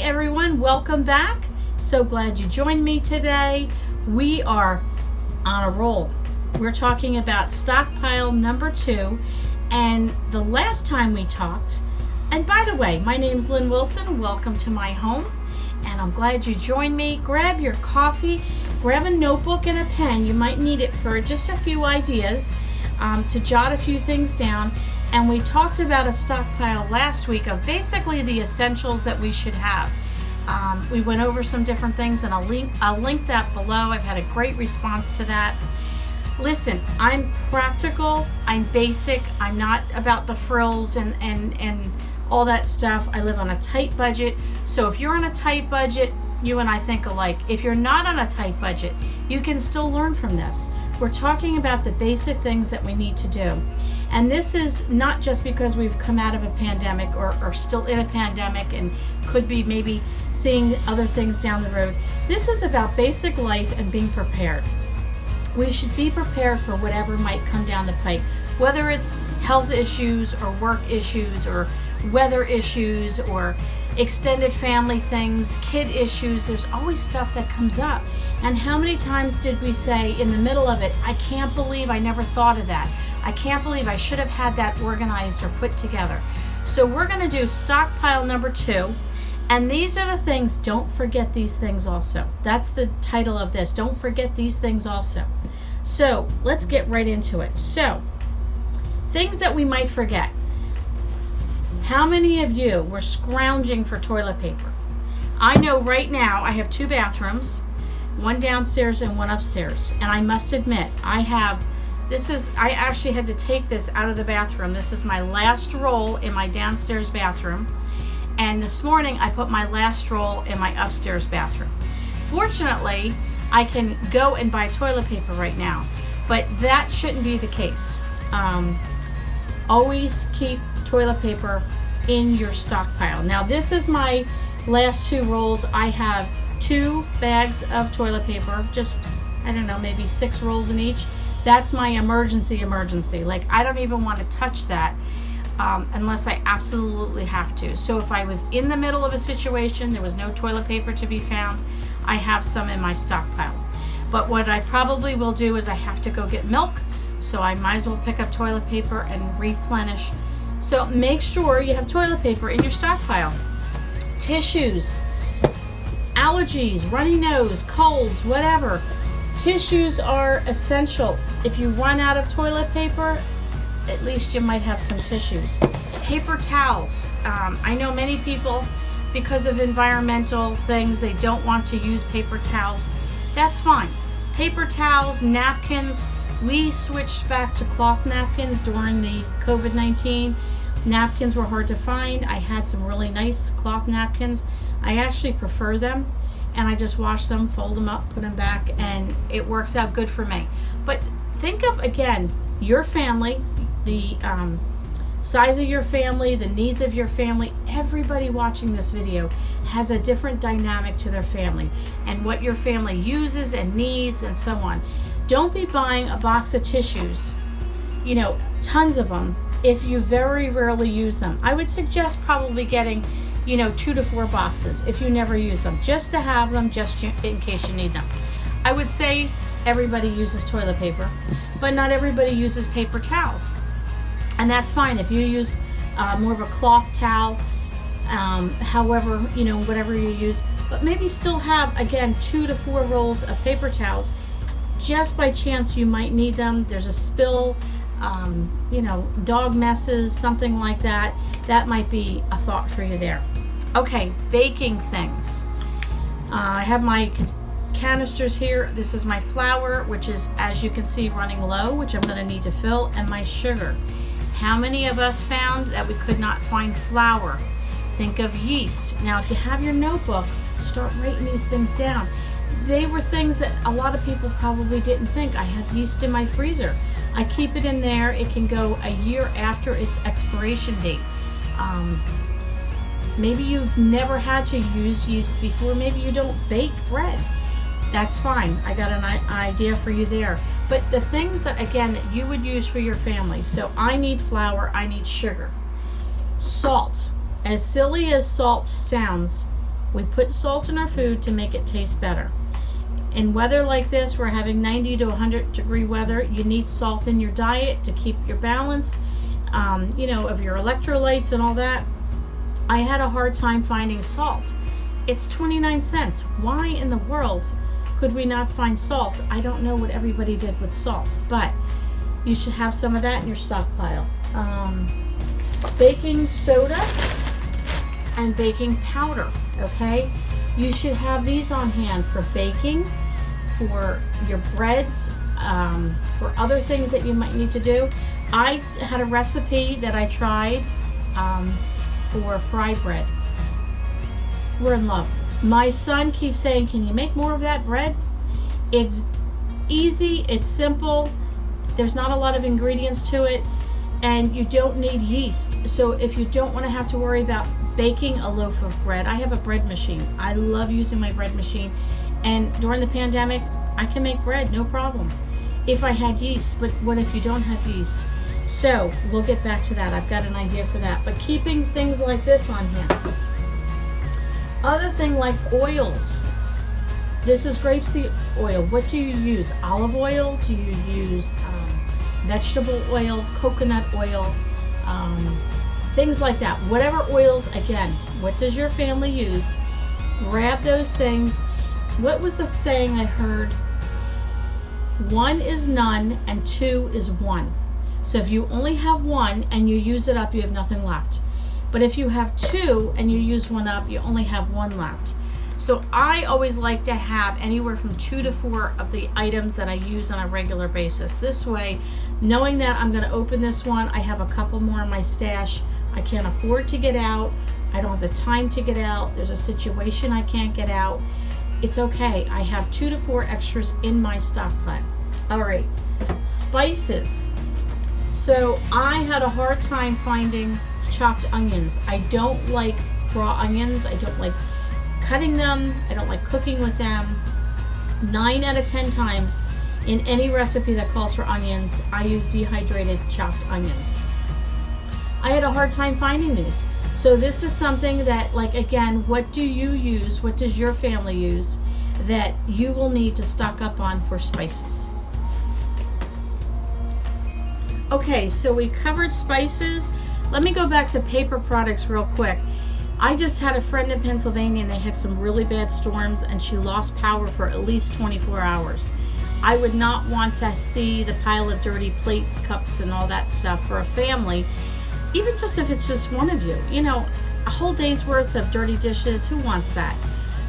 everyone, welcome back. So glad you joined me today. We are on a roll. We're talking about stockpile number 2, and the last time we talked, and by the way, my name's Lynn Wilson. Welcome to my home, and I'm glad you joined me. Grab your coffee, grab a notebook and a pen. You might need it for just a few ideas, to jot a few things down. And we talked about a stockpile last week of basically the essentials that we should have. We went over some different things, and I'll link that below. I've had a great response to that. Listen, I'm practical, I'm basic, I'm not about the frills and all that stuff. I live on a tight budget. So if you're on a tight budget, you and I think alike. If you're not on a tight budget, you can still learn from this. We're talking about the basic things that we need to do. And this is not just because we've come out of a pandemic or still in a pandemic and could be maybe seeing other things down the road. This is about basic life and being prepared. We should be prepared for whatever might come down the pike, whether it's health issues or work issues or weather issues or extended family things, kid issues. There's always stuff that comes up. And how many times did we say in the middle of it, I can't believe I never thought of that. I can't believe I should have had that organized or put together. So we're going to do stockpile number 2. And these are the things, don't forget these things also. That's the title of this. Don't forget these things also. So let's get right into it. So things that we might forget. How many of you were scrounging for toilet paper? I know right now I have 2 bathrooms, one downstairs and one upstairs. And I must admit, I actually had to take this out of the bathroom. This is my last roll in my downstairs bathroom. And this morning I put my last roll in my upstairs bathroom. Fortunately, I can go and buy toilet paper right now, but that shouldn't be the case. Always keep toilet paper in your stockpile. Now this is my last 2 rolls. I have 2 bags of toilet paper, just, I don't know, maybe 6 rolls in each. That's my emergency. Like, I don't even want to touch that unless I absolutely have to. So if I was in the middle of a situation, there was no toilet paper to be found, I have some in my stockpile. But what I probably will do is I have to go get milk, so I might as well pick up toilet paper and replenish. So make sure you have toilet paper in your stockpile. Tissues, allergies, runny nose, colds, whatever. Tissues are essential. If you run out of toilet paper, at least you might have some tissues. Paper towels. I know many people, because of environmental things, they don't want to use paper towels. That's fine. Paper towels, napkins. We switched back to cloth napkins during the COVID-19. Napkins were hard to find. I had some really nice cloth napkins. I actually prefer them, and I just wash them, fold them up, put them back, and it works out good for me. But think of, again, your family, the size of your family, the needs of your family. Everybody watching this video has a different dynamic to their family and what your family uses and needs and so on. Don't be buying a box of tissues, tons of them, if you very rarely use them. I would suggest probably getting 2 to 4 boxes if you never use them, just to have them just in case you need them. I would say everybody uses toilet paper, but not everybody uses paper towels. And that's fine if you use more of a cloth towel, however, whatever you use, but maybe still have, again, 2 to 4 rolls of paper towels, just by chance you might need them. There's a spill, dog messes, something like that. That might be a thought for you there. Okay, baking things. I have my canisters here. This is my flour, which is, as you can see, running low, which I'm going to need to fill, and my sugar. How many of us found that we could not find flour? Think of yeast. Now, if you have your notebook, start writing these things down. They were things that a lot of people probably didn't think. I have yeast in my freezer. I keep it in there. It can go a year after its expiration date. Maybe you've never had to use yeast before. Maybe you don't bake bread. That's fine. I got an idea for you there. But the things that, again, that you would use for your family. So I need flour, I need sugar. Salt. As silly as salt sounds, We put salt in our food to make it taste better. In weather like this, we're having 90 to 100 degree weather. You need salt in your diet to keep your balance, of your electrolytes and all that. I had a hard time finding salt. It's 29 cents. Why in the world could we not find salt? I don't know what everybody did with salt, but you should have some of that in your stockpile. Baking soda and baking powder, okay? You should have these on hand for baking, for your breads, for other things that you might need to do. I had a recipe that I tried for fry bread. We're in love. My son keeps saying, can you make more of that bread? It's easy, it's simple, there's not a lot of ingredients to it, and you don't need yeast. So if you don't want to have to worry about baking a loaf of bread, I have a bread machine. I love using my bread machine, and during the pandemic I can make bread no problem if I had yeast. But what if you don't have yeast? So we'll get back to that. I've got an idea for that. But keeping things like this on hand. Other thing like oils. This is grapeseed oil. What do you use? Olive oil? Do you use vegetable oil, coconut oil, things like that? Whatever oils, again, what does your family use? Grab those things. What was the saying I heard? 1 is none and 2 is 1. So if you only have 1 and you use it up, you have nothing left. But if you have 2 and you use 1 up, you only have 1 left. So I always like to have anywhere from 2 to 4 of the items that I use on a regular basis. This way, knowing that I'm going to open this one, I have a couple more in my stash. I can't afford to get out. I don't have the time to get out. There's a situation I can't get out. It's okay. I have 2 to 4 extras in my stockpile. All right, spices. So I had a hard time finding chopped onions. I don't like raw onions. I don't like cutting them. I don't like cooking with them. 9 out of 10 times in any recipe that calls for onions, I use dehydrated chopped onions. I had a hard time finding these. So this is something that, like, again, what do you use? What does your family use that you will need to stock up on for spices? Okay, so we covered spices. Let me go back to paper products real quick. I just had a friend in Pennsylvania and they had some really bad storms and she lost power for at least 24 hours. I would not want to see the pile of dirty plates, cups, and all that stuff for a family, even just if it's just one of you. You know, a whole day's worth of dirty dishes, who wants that?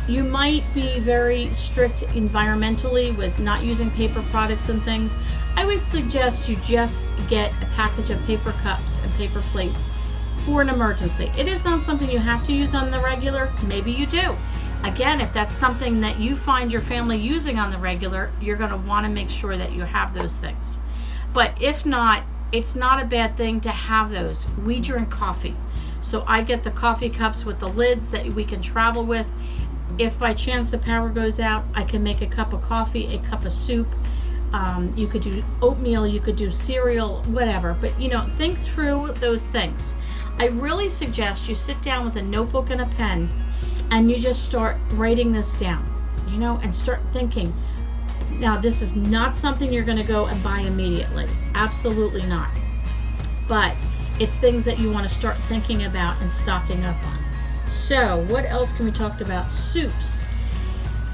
You might be very strict environmentally with not using paper products and things. I would suggest you just get a package of paper cups and paper plates for an emergency. It is not something you have to use on the regular. Maybe you do. Again, if that's something that you find your family using on the regular, you're going to want to make sure that you have those things. But if not, it's not a bad thing to have those. We drink coffee. So I get the coffee cups with the lids that we can travel with. If by chance the power goes out, I can make a cup of coffee, a cup of soup. You could do oatmeal, you could do cereal, whatever. But, you know, think through those things. I really suggest you sit down with a notebook and a pen and you just start writing this down, you know, and start thinking. Now, this is not something you're going to go and buy immediately. Absolutely not. But it's things that you want to start thinking about and stocking up on. So, what else can we talk about? Soups.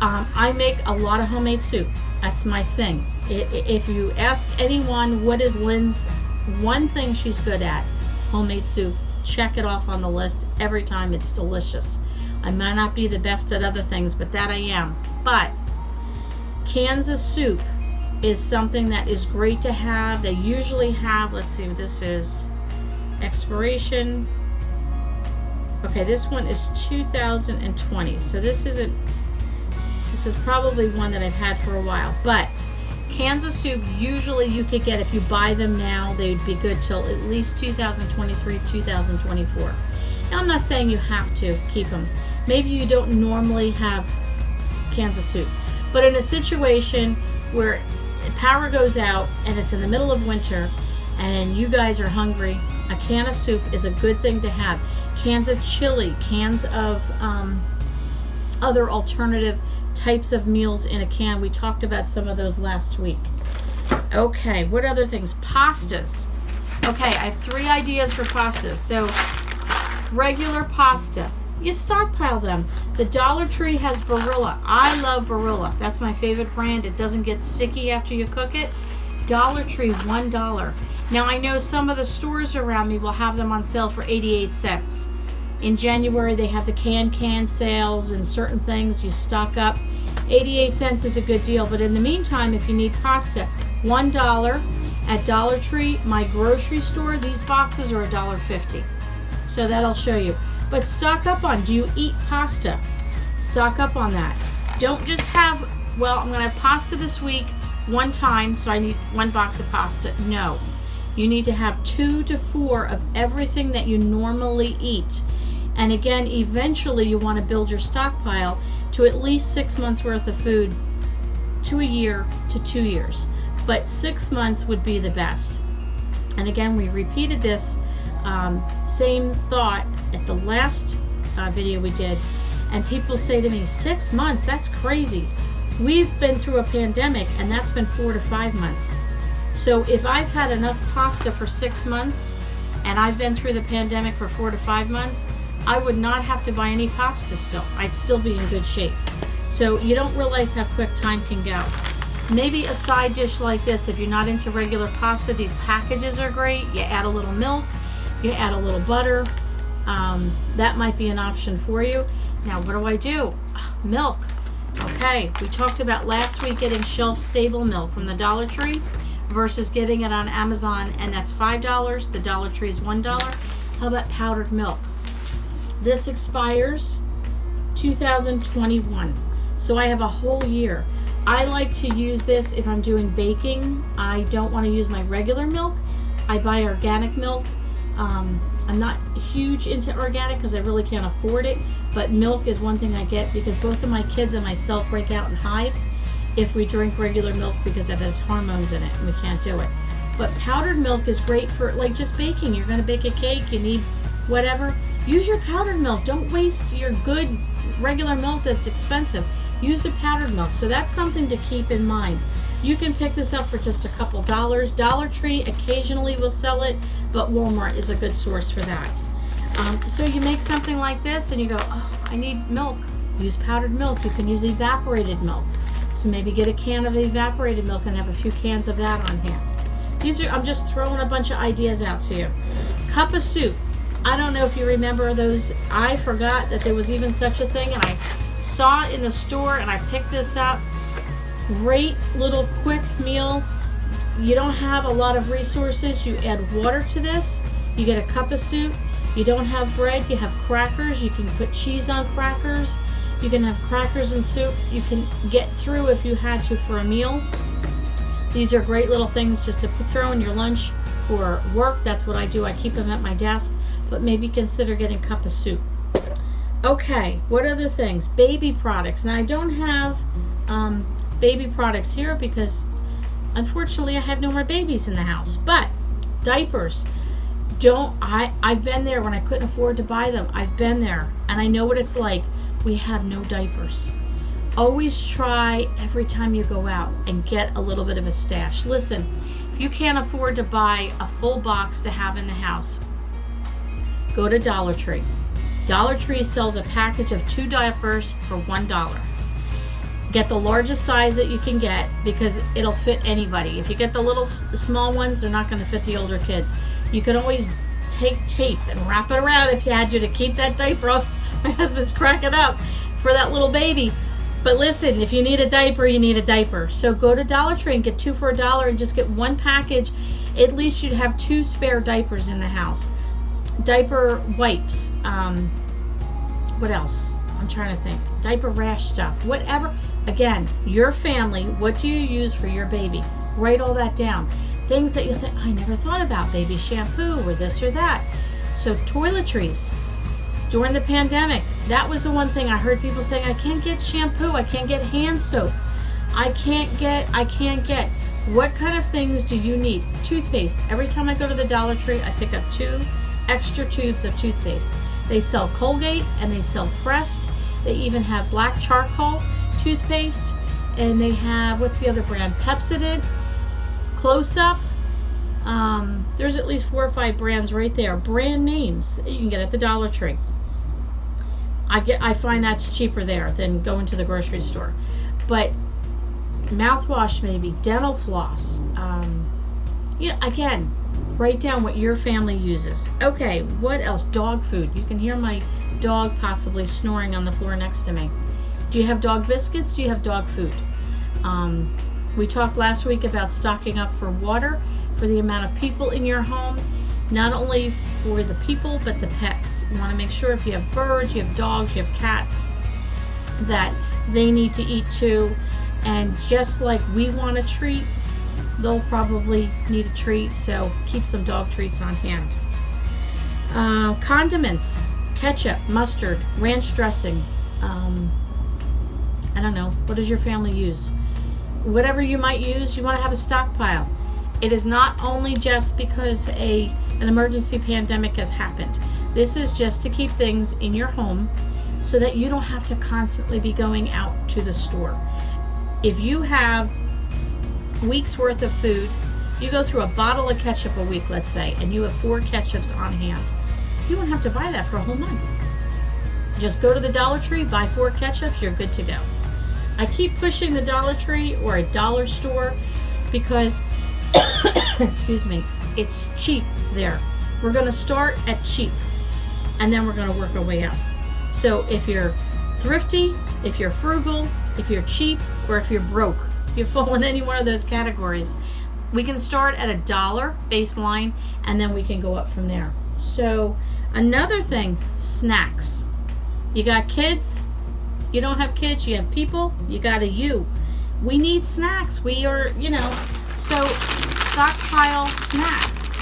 I make a lot of homemade soup. That's my thing. If you ask anyone what is Lynn's one thing she's good at, homemade soup. Check it off on the list every time. It's delicious. I might not be the best at other things, but that I am. But cans of soup is something that is great to have. They usually have, let's see what this is, expiration. Okay, this one is 2020. So this is probably one that I've had for a while. But cans of soup, usually you could get, if you buy them now, they'd be good till at least 2023, 2024. Now, I'm not saying you have to keep them. Maybe you don't normally have cans of soup. But in a situation where power goes out and it's in the middle of winter and you guys are hungry, a can of soup is a good thing to have. Cans of chili, cans of other alternative types of meals in a can. We talked about some of those last week. Okay, what other things? Pastas. Okay, I have 3 ideas for pastas. So, regular pasta. You stockpile them. The Dollar Tree has Barilla. I love Barilla. That's my favorite brand. It doesn't get sticky after you cook it. Dollar Tree, $1. Now, I know some of the stores around me will have them on sale for 88 cents. In January, they have the can sales and certain things you stock up. 88 cents is a good deal, but in the meantime, if you need pasta, $1 at Dollar Tree. My grocery store, these boxes are $1.50. So that'll show you. But stock up on, do you eat pasta? Stock up on that. Don't just have, well, I'm going to have pasta this week one time, so I need 1 box of pasta. No. You need to have 2 to 4 of everything that you normally eat. And again, eventually you want to build your stockpile to at least 6 months worth of food, to a year to 2 years. But 6 months would be the best. And again, we repeated this same thought at the last video we did. And people say to me, 6 months, that's crazy. We've been through a pandemic, and that's been 4 to 5 months. So if I've had enough pasta for 6 months, and I've been through the pandemic for 4 to 5 months, I would not have to buy any pasta still. I'd still be in good shape. So you don't realize how quick time can go. Maybe a side dish like this, if you're not into regular pasta, these packages are great. You add a little milk, you add a little butter. That might be an option for you. Now, what do? Milk. Okay, we talked about last week getting shelf-stable milk from the Dollar Tree versus getting it on Amazon, and that's $5. The Dollar Tree is $1. How about powdered milk? This expires 2021, so I have a whole year. I like to use this if I'm doing baking. I don't want to use my regular milk. I buy organic milk. I'm not huge into organic because I really can't afford it, but milk is one thing I get because both of my kids and myself break out in hives if we drink regular milk because it has hormones in it and we can't do it. But powdered milk is great for like just baking. You're going to bake a cake, you need whatever. Use your powdered milk. Don't waste your good regular milk that's expensive. Use the powdered milk. So that's something to keep in mind. You can pick this up for just a couple dollars. Dollar Tree occasionally will sell it, but Walmart is a good source for that. So you make something like this and you go, oh, I need milk. Use powdered milk. You can use evaporated milk. So maybe get a can of evaporated milk and have a few cans of that on hand. I'm just throwing a bunch of ideas out to you. Cup of soup. I don't know if you remember those. I forgot that there was even such a thing, and I saw it in the store and I picked this up. Great little quick meal. You don't have a lot of resources. You add water to this. You get a cup of soup. You don't have bread. You have crackers. You can put cheese on crackers. You can have crackers and soup. You can get through if you had to for a meal. These are great little things just to throw in your lunch for work. That's what I do. I keep them at my desk. But maybe consider getting a cup of soup. Okay, what other things? Baby products. Now I don't have baby products here because unfortunately I have no more babies in the house. But diapers. I've been there when I couldn't afford to buy them. I've been there and I know what it's like. We have no diapers. Always try every time you go out and get a little bit of a stash. Listen, if you can't afford to buy a full box to have in the house, go to Dollar Tree. Dollar Tree sells a package of 2 diapers for $1. Get the largest size that you can get because it'll fit anybody. If you get the little small ones, they're not going to fit the older kids. You can always take tape and wrap it around if you had to keep that diaper off. My husband's cracking up for that little baby. But listen, if you need a diaper, you need a diaper. So go to Dollar Tree and get 2 for $1 and just get 1 package. At least you'd have 2 spare diapers in the house. Diaper wipes. What else? I'm trying to think. Diaper rash stuff. Whatever. Again, your family, what do you use for your baby? Write all that down. Things that you think, I never thought about. Baby shampoo or this or that. So toiletries. During the pandemic, that was the one thing I heard people saying, I can't get shampoo. I can't get hand soap. I can't get. What kind of things do you need? Toothpaste. Every time I go to the Dollar Tree, I pick up 2 extra tubes of toothpaste. They sell Colgate and they sell Crest They even have black charcoal toothpaste, and they have, what's the other brand? Pepsodent, Close Up. There's at least 4 or 5 brands right there, brand names that you can get at the Dollar Tree. I find that's cheaper there than going to the grocery store. But mouthwash, maybe dental floss. Again, write down what your family uses. Okay, what else? Dog food. You can hear my dog possibly snoring on the floor next to me. Do you have dog biscuits? Do you have dog food? We talked last week about stocking up for water for the amount of people in your home, not only for the people but the pets. You want to make sure if you have birds, you have dogs, you have cats, that they need to eat too. And just like we want a treat, they'll probably need a treat, so keep some dog treats on hand. Condiments, ketchup, mustard, ranch dressing. I don't know, what does your family use? Whatever you might use, you want to have a stockpile. It is not only just because an emergency pandemic has happened. This is just to keep things in your home so that you don't have to constantly be going out to the store. If you have weeks worth of food, you go through a bottle of ketchup a week, let's say, and you have 4 ketchups on hand, you won't have to buy that for a whole month. Just go to the Dollar Tree, buy 4 ketchups, you're good to go. I keep pushing the Dollar Tree or a dollar store because excuse me, it's cheap there. We're going to start at cheap and then we're going to work our way up. So if you're thrifty, if you're frugal, if you're cheap, or if you're broke, if you fall in any one of those categories, we can start at $1 baseline and then we can go up from there. So another thing, snacks. You got kids, you don't have kids, you have people, you got a you. We need snacks. We are, so stockpile snacks.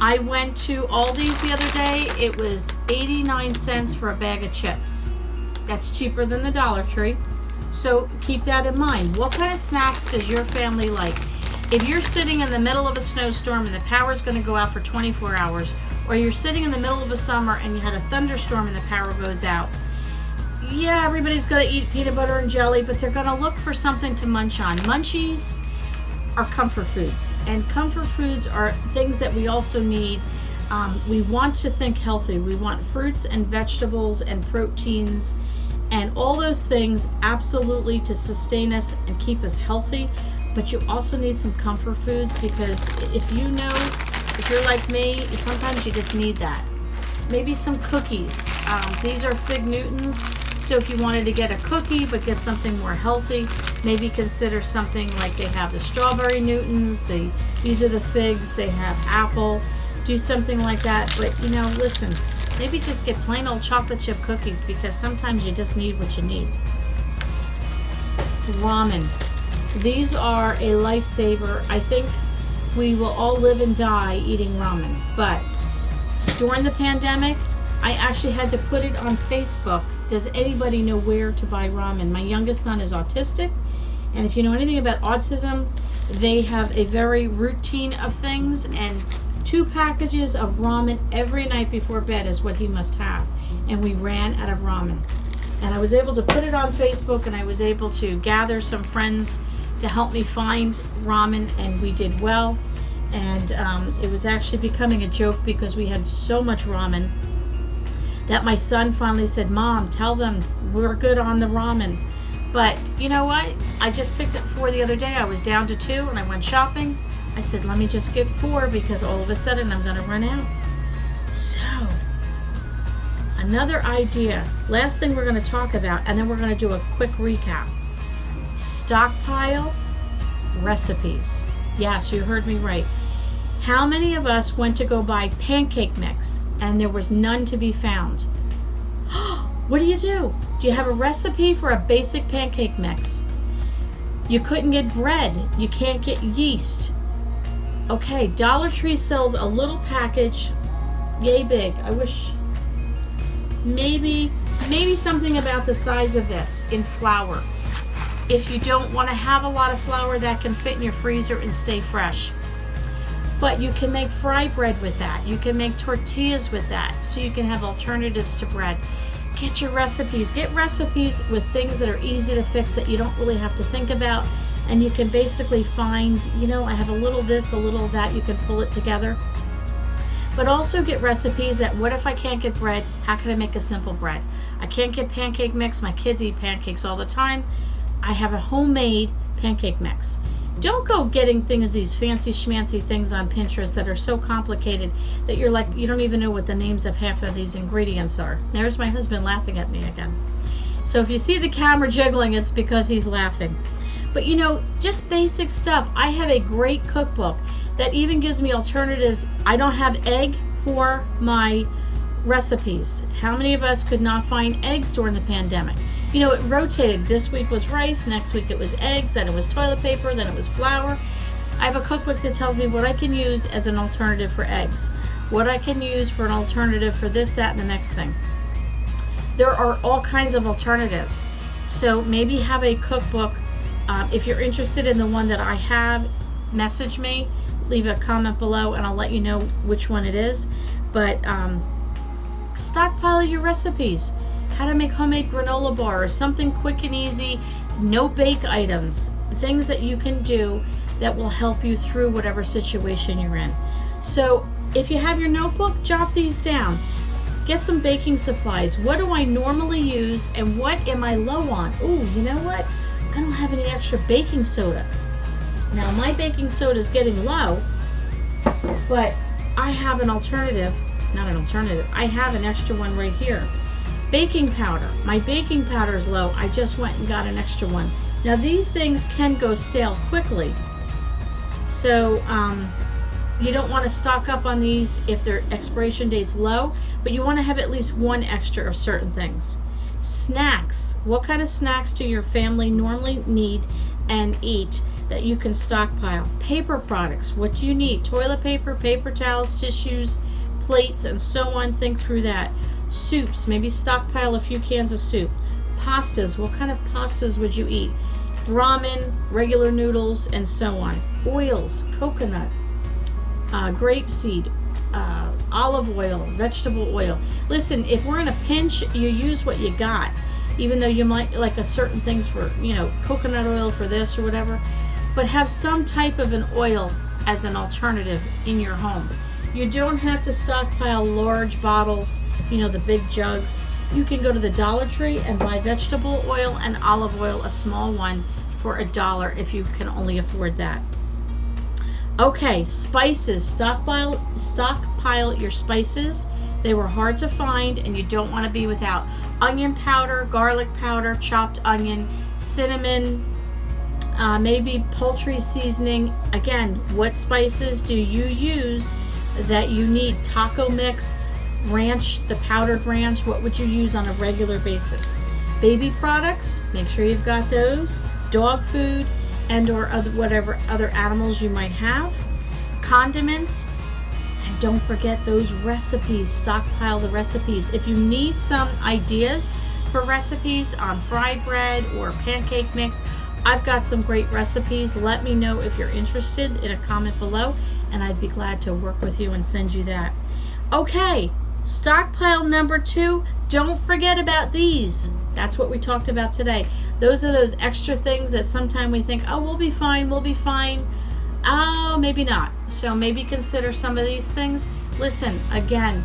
I went to Aldi's the other day. It was 89 cents for a bag of chips. That's cheaper than the Dollar Tree. So keep that in mind. What kind of snacks does your family like? If you're sitting in the middle of a snowstorm and the power's going to go out for 24 hours, or you're sitting in the middle of a summer and you had a thunderstorm and the power goes out, yeah, everybody's going to eat peanut butter and jelly, but they're going to look for something to munch on. Munchies are comfort foods, and comfort foods are things that we also need. We want to think healthy. We want fruits and vegetables and proteins and all those things absolutely to sustain us and keep us healthy. But you also need some comfort foods, because if you're like me, sometimes you just need that. Maybe some cookies. These are Fig Newtons. So if you wanted to get a cookie but get something more healthy, maybe consider something like they have the strawberry Newtons. These are the figs. They have apple. Do something like that. But listen, maybe just get plain old chocolate chip cookies, because sometimes you just need what you need. Ramen. These are a lifesaver. I think we will all live and die eating ramen. But during the pandemic, I actually had to put it on Facebook. Does anybody know where to buy ramen? My youngest son is autistic, and if you know anything about autism, they have a very routine of things, and 2 packages of ramen every night before bed is what he must have. And we ran out of ramen. And I was able to put it on Facebook, and I was able to gather some friends to help me find ramen, and we did well. And it was actually becoming a joke because we had so much ramen that my son finally said, "Mom, tell them we're good on the ramen." But you know what? I just picked up 4 the other day. I was down to 2 and I went shopping. I said, let me just get 4 because all of a sudden I'm going to run out. So, another idea. Last thing we're going to talk about, and then we're going to do a quick recap. Stockpile recipes. Yes, you heard me right. How many of us went to go buy pancake mix and there was none to be found? What do? Do you have a recipe for a basic pancake mix? You couldn't get bread. You can't get yeast. Okay, Dollar Tree sells a little package, yay big. I wish maybe something about the size of this in flour. If you don't want to have a lot of flour, that can fit in your freezer and stay fresh. But you can make fry bread with that. You can make tortillas with that, so you can have alternatives to bread. get your recipes. Get recipes with things that are easy to fix that you don't really have to think about. And you can basically find, you know, I have a little this, a little that, you can pull it together. But also get recipes that, what if I can't get bread? How can I make a simple bread? I can't get pancake mix. My kids eat pancakes all the time. I have a homemade pancake mix. Don't go getting things, these fancy schmancy things on Pinterest that are so complicated that you're like, you don't even know what the names of half of these ingredients are. There's my husband laughing at me again. So if you see the camera jiggling, it's because he's laughing. But you know, just basic stuff. I have a great cookbook that even gives me alternatives. I don't have egg for my recipes. How many of us could not find eggs during the pandemic? You know, it rotated. This week was rice, next week it was eggs, then it was toilet paper, then it was flour. I have a cookbook that tells me what I can use as an alternative for eggs, what I can use for an alternative for this, that, and the next thing. There are all kinds of alternatives. So maybe have a cookbook. If you're interested in the one that I have, message me, leave a comment below, and I'll let you know which one it is. But stockpile your recipes. How to make homemade granola bars, something quick and easy, no bake items, things that you can do that will help you through whatever situation you're in. So if you have your notebook, jot these down. Get some baking supplies. What do I normally use and what am I low on? Ooh, you know what? I don't have any extra baking soda. Now my baking soda is getting low, but I have an alternative, not an alternative, I have an extra one right here. Baking powder. My baking powder is low. I just went and got an extra one. Now these things can go stale quickly. So you don't want to stock up on these if their expiration date's low, but you want to have at least one extra of certain things. Snacks. What kind of snacks do your family normally need and eat that you can stockpile? Paper products. What do you need? Toilet paper, paper towels, tissues, plates, and so on. Think through that. Soups. Maybe stockpile a few cans of soup. Pastas. What kind of pastas would you eat? Ramen, regular noodles, and so on. Oils. Coconut, grapeseed, olive oil, vegetable oil. Listen, if we're in a pinch, you use what you got. Even though you might like a certain things for, you know, coconut oil for this or whatever, but have some type of an oil as an alternative in your home. You don't have to stockpile large bottles, you know, the big jugs. You can go to the Dollar Tree and buy vegetable oil and olive oil, a small one, for $1 if you can only afford that. Okay, spices. Stockpile your spices. They were hard to find and you don't want to be without. Onion powder, garlic powder, chopped onion, cinnamon, maybe poultry seasoning. Again, what spices do you use that you need? Taco mix, ranch, the powdered ranch, what would you use on a regular basis? Baby products, make sure you've got those. Dog food and or whatever other animals you might have. Condiments, and don't forget those recipes. Stockpile the recipes. If you need some ideas for recipes on fried bread or pancake mix, I've got some great recipes. Let me know if you're interested in a comment below, and I'd be glad to work with you and send you that. Okay, stockpile number 2. Don't forget about these. That's what we talked about today. Those are those extra things that sometimes we think, oh, we'll be fine, we'll be fine. Oh, maybe not. So maybe consider some of these things. Listen, again,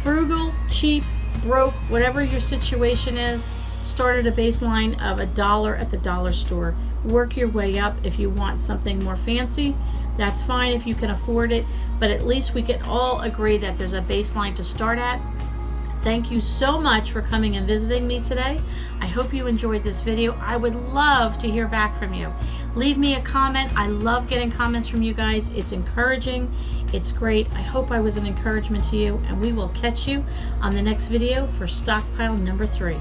frugal, cheap, broke, whatever your situation is, start at a baseline of $1 at the dollar store. Work your way up. If you want something more fancy, that's fine if you can afford it, but at least we can all agree that there's a baseline to start at. Thank you so much for coming and visiting me today. I hope you enjoyed this video. I would love to hear back from you. Leave me a comment. I love getting comments from you guys. It's encouraging. It's great. I hope I was an encouragement to you, and we will catch you on the next video for stockpile number 3.